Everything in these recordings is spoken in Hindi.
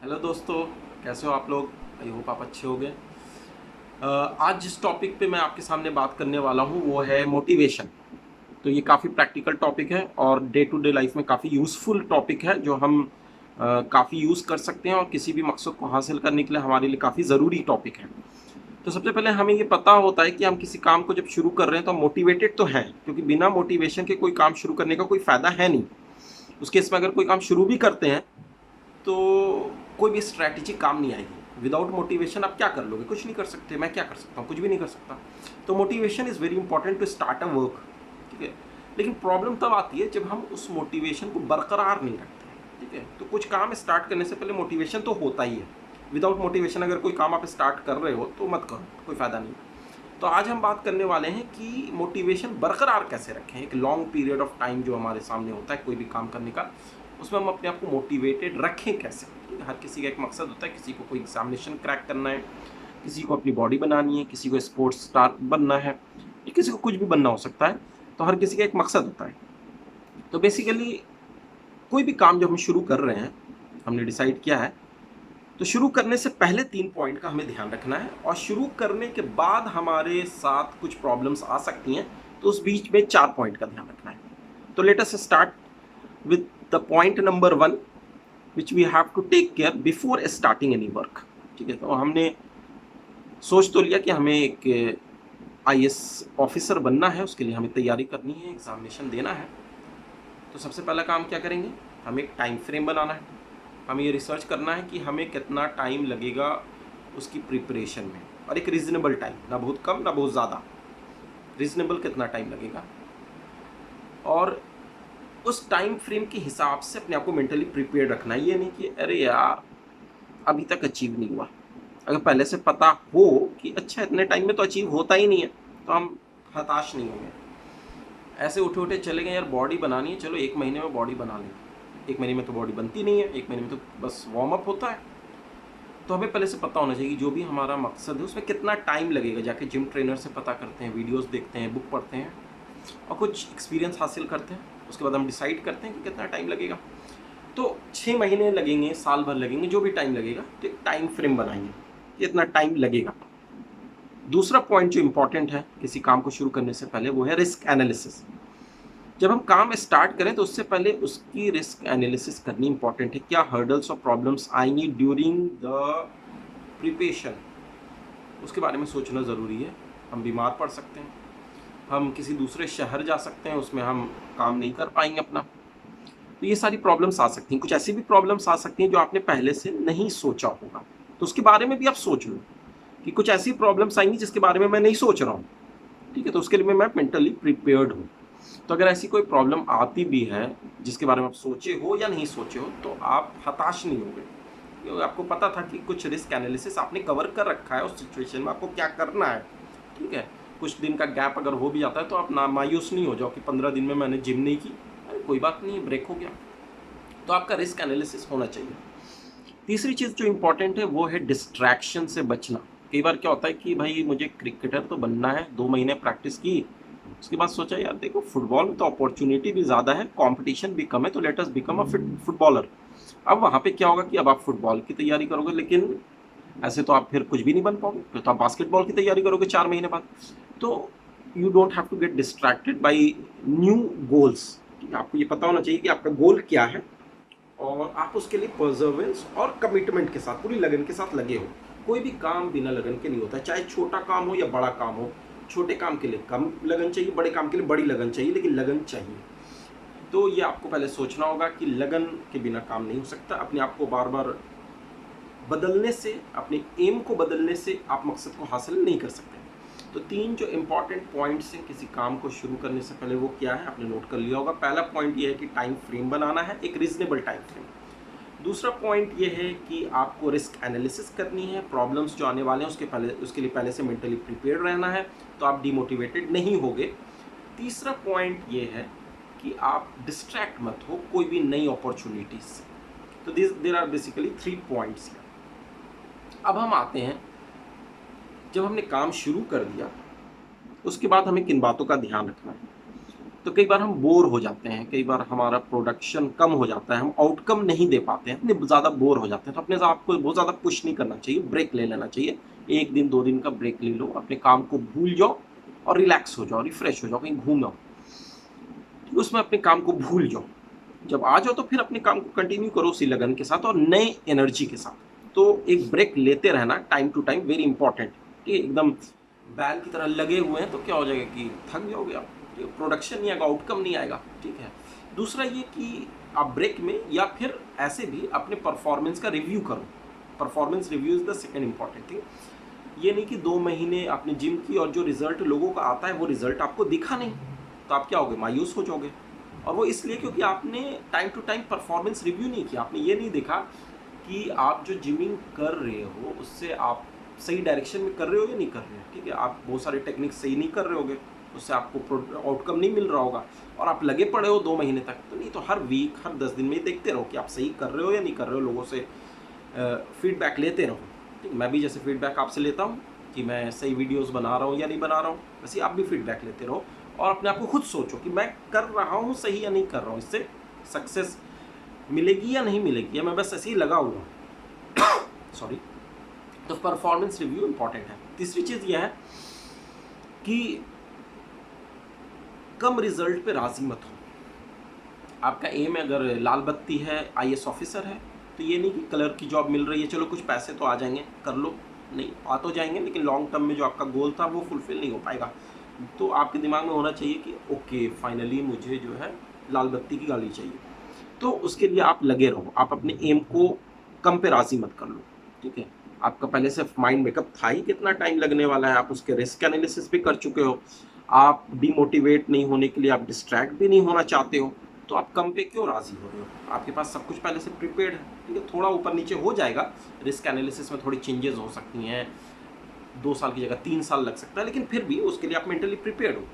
हेलो दोस्तों, कैसे हो आप लोग। आई होप आप अच्छे होंगे। आज जिस टॉपिक पे मैं आपके सामने बात करने वाला हूँ वो है मोटिवेशन। तो ये काफ़ी प्रैक्टिकल टॉपिक है और डे टू डे लाइफ में काफ़ी यूज़फुल टॉपिक है जो हम काफ़ी यूज़ कर सकते हैं और किसी भी मकसद को हासिल करने के लिए हमारे लिए काफ़ी ज़रूरी टॉपिक है। तो सबसे पहले हमें ये पता होता है कि हम किसी काम को जब शुरू कर रहे हैं तो हम मोटिवेटेड तो हैं, क्योंकि बिना मोटिवेशन के कोई काम शुरू करने का कोई फ़ायदा है नहीं। उस केस में अगर कोई काम शुरू भी करते हैं तो कोई भी स्ट्रैटेजी काम नहीं आएगी। विदाउट मोटिवेशन आप क्या कर लोगे? कुछ नहीं कर सकते। मैं क्या कर सकता हूँ? कुछ भी नहीं कर सकता। तो motivation is very important to start a work. ठीक है, लेकिन प्रॉब्लम तब आती है जब हम उस मोटिवेशन को बरकरार नहीं रखते। ठीक है, तो कुछ काम स्टार्ट करने से पहले मोटिवेशन तो होता ही है। विदाउट मोटिवेशन अगर कोई काम आप स्टार्ट कर रहे हो तो मत करो, कोई फ़ायदा नहीं। तो आज हम बात करने वाले हैं कि मोटिवेशन बरकरार कैसे रखें। एक लॉन्ग पीरियड ऑफ टाइम जो हमारे सामने होता है कोई भी काम करने का, उसमें हम अपने आप को मोटिवेटेड रखें कैसे। हर किसी का एक मकसद होता है। किसी को कोई एग्जामिनेशन क्रैक करना है, किसी को अपनी बॉडी बनानी है, किसी को स्पोर्ट्स स्टार बनना है, या किसी को कुछ भी बनना हो सकता है। तो हर किसी का एक मकसद होता है। तो बेसिकली कोई भी काम जो हम शुरू कर रहे हैं, हमने डिसाइड किया है, तो शुरू करने से पहले 3 पॉइंट का हमें ध्यान रखना है। और शुरू करने के बाद हमारे साथ कुछ प्रॉब्लम्स आ सकती हैं, तो उस बीच में 4 पॉइंट का ध्यान रखना है। तो let us start with the point number 1 which we have to take care before starting any work. ठीक है, तो हमने सोच तो लिया कि हमें एक आईएएस ऑफिसर बनना है, उसके लिए हमें तैयारी करनी है, एग्जामिनेशन देना है। तो सबसे पहला काम क्या करेंगे? हमें एक टाइम फ्रेम बनाना है। हमें ये रिसर्च करना है कि हमें कितना टाइम लगेगा उसकी प्रिपरेशन में, और एक रीज़नेबल टाइम, ना बहुत कम ना बहुत ज़्यादा, रीज़नेबल कितना टाइम लगेगा। और उस टाइम फ्रेम के हिसाब से अपने आप को मेंटली प्रिपेयर रखना है। ये नहीं कि अरे यार अभी तक अचीव नहीं हुआ। अगर पहले से पता हो कि अच्छा इतने टाइम में तो अचीव होता ही नहीं है, तो हम हताश नहीं होंगे। ऐसे उठे उठे चले गए, यार बॉडी बनानी है, चलो 1 महीने में बॉडी बना लेंगे। 1 महीने में तो बॉडी बनती नहीं है, 1 महीने में तो बस वार्म अप होता है। तो हमें पहले से पता होना चाहिए कि जो भी हमारा मकसद है उसमें कितना टाइम लगेगा। जाके जिम ट्रेनर से पता करते हैं, वीडियोस देखते हैं, बुक पढ़ते हैं और कुछ एक्सपीरियंस हासिल करते हैं। उसके बाद हम डिसाइड करते हैं कि कितना टाइम लगेगा। तो 6 महीने लगेंगे, साल भर लगेंगे, जो भी टाइम लगेगा, तो एक टाइम फ्रेम बनाएंगे कि इतना टाइम लगेगा। दूसरा पॉइंट जो इंपॉर्टेंट है किसी काम को शुरू करने से पहले वो है रिस्क एनालिसिस। जब हम काम स्टार्ट करें तो उससे पहले उसकी रिस्क एनालिसिस करनी इंपॉर्टेंट है। क्या हर्डल्स और प्रॉब्लम्स आएंगी ड्यूरिंग द प्रिपरेशन, उसके बारे में सोचना ज़रूरी है। हम बीमार पड़ सकते हैं, हम किसी दूसरे शहर जा सकते हैं, उसमें हम काम नहीं कर पाएंगे अपना। तो ये सारी प्रॉब्लम्स आ सकती हैं। कुछ ऐसी भी प्रॉब्लम्स आ सकती हैं जो आपने पहले से नहीं सोचा होगा, तो उसके बारे में भी आप सोच लो कि कुछ ऐसी प्रॉब्लम्स आएंगी जिसके बारे में मैं नहीं सोच रहा हूँ। ठीक है, तो उसके लिए मैं मेंटली प्रिपेयर्ड हूँ। तो अगर ऐसी कोई प्रॉब्लम आती भी है जिसके बारे में आप सोचे हो या नहीं सोचे हो, तो आप हताश नहीं होंगे, क्योंकि आपको पता था कि कुछ रिस्क एनालिसिस आपने कवर कर रखा है उस सिचुएशन में आपको क्या करना है। ठीक है, कुछ दिन का गैप अगर हो भी जाता है तो आप ना मायूस नहीं हो जाओ कि 15 दिन में मैंने जिम नहीं की। अरे कोई बात नहीं, ब्रेक हो गया। तो आपका रिस्क एनालिसिस होना चाहिए। तीसरी चीज़ जो इंपॉर्टेंट है वो है डिस्ट्रैक्शन से बचना। कई बार क्या होता है कि भाई मुझे क्रिकेटर तो बनना है, 2 महीने प्रैक्टिस की, उसके बाद सोचा यार देखो फुटबॉल में तो अपॉर्चुनिटी भी ज़्यादा है, कंपटीशन भी कम है, तो let us become a fit footballer. अब वहाँ पे क्या होगा कि अब आप फुटबॉल की तैयारी करोगे, लेकिन ऐसे तो आप फिर कुछ भी नहीं बन पाओगे, फिर तो आप बास्केटबॉल की तैयारी करोगे 4 महीने बाद। तो you don't have to get distracted by new goals. आपको ये पता होना चाहिए कि आपका गोल क्या है और आप उसके लिए परजर्वेंस और कमिटमेंट के साथ, पूरी लगन के साथ लगे हो। कोई भी काम बिना लगन के नहीं होता, चाहे छोटा काम हो या बड़ा काम हो। छोटे काम के लिए कम लगन चाहिए, बड़े काम के लिए बड़ी लगन चाहिए, लेकिन लगन चाहिए। तो ये आपको पहले सोचना होगा कि लगन के बिना काम नहीं हो सकता। अपने आप को बार बार बदलने से, अपने एम को बदलने से आप मकसद को हासिल नहीं कर सकते। तो 3 जो इंपॉर्टेंट पॉइंट्स हैं किसी काम को शुरू करने से पहले, वो क्या है आपने नोट कर लिया होगा। पहला पॉइंट ये है कि टाइम फ्रेम बनाना है, एक रीजनेबल टाइम फ्रेम। दूसरा पॉइंट ये है कि आपको रिस्क एनालिसिस करनी है, प्रॉब्लम्स जो आने वाले हैं उसके लिए पहले से मेंटली प्रिपेयर रहना है, तो आप डिमोटिवेटेड नहीं होगे। तीसरा पॉइंट ये है कि आप डिस्ट्रैक्ट मत हो कोई भी नई अपॉर्चुनिटीज से। तो देर आर बेसिकली 3 पॉइंट्स। अब हम आते हैं, जब हमने काम शुरू कर दिया उसके बाद हमें किन बातों का ध्यान रखना है। तो कई बार हम बोर हो जाते हैं, कई बार हमारा प्रोडक्शन कम हो जाता है, हम आउटकम नहीं दे पाते हैं, अपने ज़्यादा बोर हो जाते हैं। तो अपने आप को बहुत ज़्यादा पुश नहीं करना चाहिए, ब्रेक ले लेना चाहिए। 1 दिन 2 दिन का ब्रेक ले लो, अपने काम को भूल जाओ और रिलैक्स हो जाओ, रिफ्रेश हो जाओ, कहीं घूम आओ, उसमें अपने काम को भूल जाओ। जब आ जाओ तो फिर अपने काम को कंटिन्यू करो उसी लगन के साथ और नए एनर्जी के साथ। तो एक ब्रेक लेते रहना time to time, very important. ठीक है, एकदम बैल की तरह लगे हुए हैं तो क्या हो जाएगा कि थक जाओगे आप, प्रोडक्शन नहीं आएगा, आउटकम नहीं आएगा। ठीक है, दूसरा ये कि आप ब्रेक में या फिर ऐसे भी अपने परफॉर्मेंस का रिव्यू करो। Performance review is the second important thing. ये नहीं कि 2 महीने आपने जिम की और जो रिजल्ट लोगों का आता है वो रिजल्ट आपको दिखा नहीं, तो आप क्या होगे, मायूस हो जाओगे। और वो इसलिए क्योंकि आपने time to time performance review नहीं किया, आपने ये नहीं देखा कि आप जो जिमिंग कर रहे हो उससे आप सही डायरेक्शन में कर रहे हो या नहीं कर रहे हो। ठीक है, आप बहुत सारे टेक्निक सही नहीं कर रहे होगे, उससे आपको आउटकम नहीं मिल रहा होगा और आप लगे पड़े हो 2 महीने तक। तो नहीं, तो हर वीक हर 10 दिन में देखते रहो कि आप सही कर रहे हो या नहीं कर रहे हो, लोगों से फीडबैक लेते रहो। ठीक, मैं भी जैसे फीडबैक आपसे लेता हूँ कि मैं सही वीडियोस बना रहा हूँ या नहीं बना रहा हूँ, वैसे आप भी फीडबैक लेते रहो और अपने आप को खुद सोचो कि मैं कर रहा हूँ सही या नहीं कर रहा हूँ, इससे सक्सेस मिलेगी या नहीं मिलेगी, या मैं बस ऐसे ही लगा हुआ सॉरी। तो परफॉर्मेंस रिव्यू इंपॉर्टेंट है। तीसरी चीज़ यह है कि कम रिजल्ट पे राजी मत हो। आपका एम अगर लाल बत्ती है, IAS ऑफिसर है, तो ये नहीं कि कलर की जॉब मिल रही है, चलो कुछ पैसे तो आ जाएंगे कर लो, नहीं आ तो जाएंगे, लेकिन लॉन्ग टर्म में जो आपका गोल था वो फुलफिल नहीं हो पाएगा। तो आपके दिमाग में होना चाहिए कि ओके फाइनली मुझे जो है लाल बत्ती की गाड़ी चाहिए। तो उसके लिए आप लगे रहो, आप अपने एम को कम पे राजी मत कर लो। ठीक है, आपका पहले से माइंड मेकअप था ही कितना टाइम लगने वाला है, आप उसके रिस्क एनालिसिस भी कर चुके हो, आप डिमोटिवेट नहीं होने के लिए आप डिस्ट्रैक्ट भी नहीं होना चाहते हो, तो आप कम पे क्यों राजी हो रहे हो, आपके पास सब कुछ पहले से प्रिपेयर्ड है। ठीक है, थोड़ा ऊपर नीचे हो जाएगा, रिस्क एनालिसिस में थोड़ी चेंजेस हो सकती हैं, 2 साल की जगह 3 साल लग सकता है, लेकिन फिर भी उसके लिए आप मेंटली प्रिपेयर्ड हो।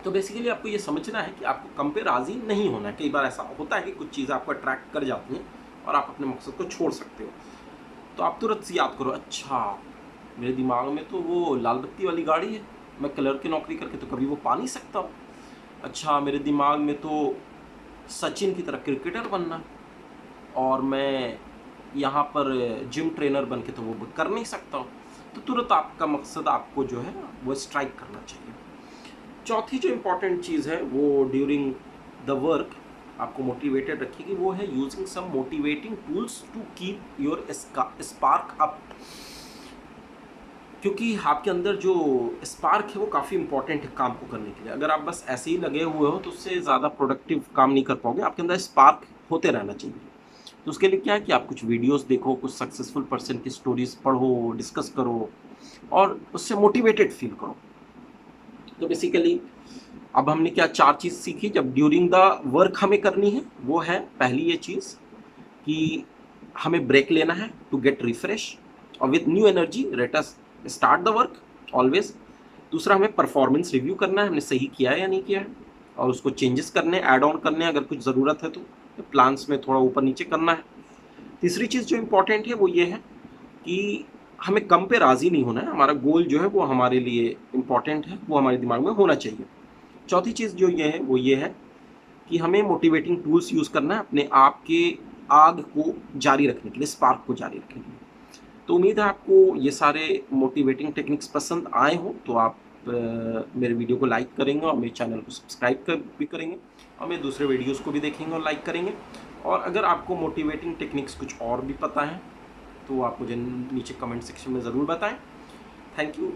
तो बेसिकली आपको ये समझना है कि आपको कम पे राजी नहीं होना है। कई बार ऐसा होता है कि कुछ चीज़ें आपको अट्रैक्ट कर जाती हैं और आप अपने मकसद को छोड़ सकते हो। तो आप तुरंत से याद करो, अच्छा मेरे दिमाग में तो वो लाल बत्ती वाली गाड़ी है, मैं कलर की नौकरी करके तो कभी वो पा नहीं सकता हूँ। अच्छा मेरे दिमाग में तो सचिन की तरह क्रिकेटर बनना है और मैं यहाँ पर जिम ट्रेनर बन के तो वो कर नहीं सकता हूँ। तो तुरंत आपका मकसद आपको जो है वो स्ट्राइक करना चाहिए। चौथी जो इम्पोर्टेंट चीज़ है वो ड्यूरिंग द वर्क आपको मोटिवेटेड रखेगी, वो है using some motivating tools to keep your spark up. क्योंकि आपके अंदर जो स्पार्क है वो काफ़ी इंपॉर्टेंट है काम को करने के लिए। अगर आप बस ऐसे ही लगे हुए हो तो उससे ज़्यादा प्रोडक्टिव काम नहीं कर पाओगे, आपके अंदर स्पार्क होते रहना चाहिए। तो उसके लिए क्या है कि आप कुछ वीडियोस देखो, कुछ सक्सेसफुल पर्सन की स्टोरीज पढ़ो, डिस्कस करो और उससे मोटिवेटेड फील करो। तो बेसिकली अब हमने क्या 4 चीज़ सीखी जब ड्यूरिंग द वर्क हमें करनी है। वो है पहली ये चीज़ कि हमें ब्रेक लेना है टू गेट रिफ्रेश और with new energy late us start the work always. दूसरा, हमें परफॉर्मेंस रिव्यू करना है, हमने सही किया है या नहीं किया है, और उसको चेंजेस करने, ऐड ऑन करने अगर कुछ ज़रूरत है तो प्लान्स में थोड़ा ऊपर नीचे करना है। तीसरी चीज़ जो इम्पोर्टेंट है वो ये है कि हमें कम पे राज़ी नहीं होना है, हमारा गोल जो है वो हमारे लिए इम्पॉर्टेंट है, वो हमारे दिमाग में होना चाहिए। चौथी चीज़ जो ये है वो ये है कि हमें मोटिवेटिंग टूल्स यूज़ करना है अपने आप के आग को जारी रखने के लिए, स्पार्क को जारी रखने के लिए। तो उम्मीद है आपको ये सारे मोटिवेटिंग टेक्निक्स पसंद आए हों, तो आप मेरे वीडियो को लाइक करेंगे और मेरे चैनल को सब्सक्राइब भी करेंगे और मेरे दूसरे वीडियोस को भी देखेंगे और लाइक करेंगे। और अगर आपको मोटिवेटिंग टेक्निक्स कुछ और भी पता है तो आप मुझे नीचे कमेंट सेक्शन में ज़रूर बताएं। Thank you.